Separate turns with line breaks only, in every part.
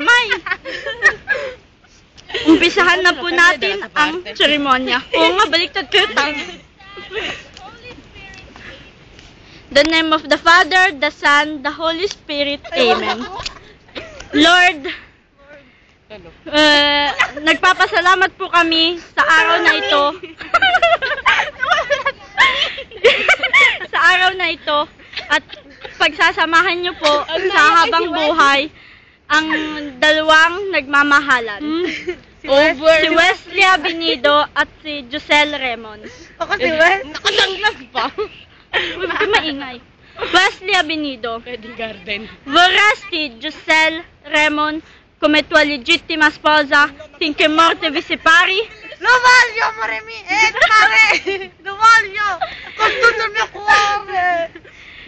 kamay. Umpisahan na po natin ang seremonya. Oo nga, baliktad ko yung tang. The name of the Father, the Son, the Holy Spirit. Amen. Lord, nagpapasalamat po kami sa araw na ito. Sa araw na ito at pagsasamahan niyo po sa habang buhay ang dalawang nagmamahalan. Si Wesley Abinido at si Josel Remon.
Ako si Wes.
Nakadanglas pa. Huwag ka maingay. Wesley Abinido.
Wedding garden.
Vorresti Josel Remon come tua legittima sposa finché morte vi separi.
Lo voglio, amore mio! Pare! Lo voglio! Con tutto il mio cuore!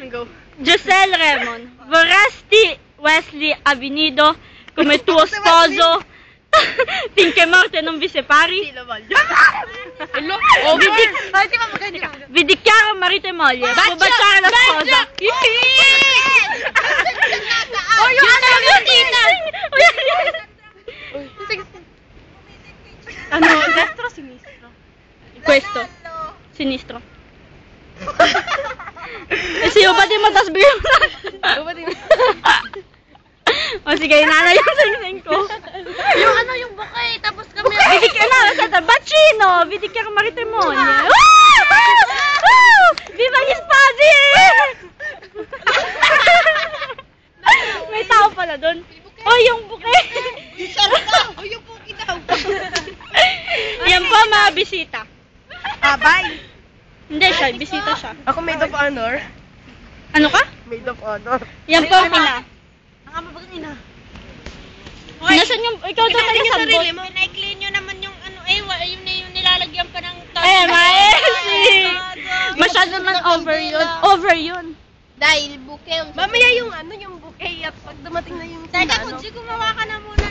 Go.
Josel Remon, vorresti Wesley Abinido come tuo sposo finché morte non vi separi?
Sì, lo voglio.
Vi dichiaro marito e moglie. Può baciare la sposa.
Oh, yung ano yung tita!
Ano? Destro o sinistro? Questo. Sinistro. Si ubadin mo, tas bigyan mo na. O sige, inana yung sing-sing ko.
Yung ano yung bouquet, tapos kami...
Bacino! Vi dichiaro marito e moglie. Viva gli sposi! May tao pala doon. Oh, yung bouquet!
yung bouquet daw!
Yan po mga bisita.
Bye!
Hindi siya, bisita siya.
Ako maid of honor.
Ano ka?
Maid of honor.
Yan po kina.
Ang ama ba kanina?
Nasaan yung, ikaw doon nagsambot?
Pinaikli nyo naman yung ano, yun na yung nilalagyan pa ng
Maesi! Masyado man over yun. Over yun.
Dahil bouquet.
Mamaya yung ano, yung bouquet at pag dumating na yung...
Teka, kung gumawa ka na muna.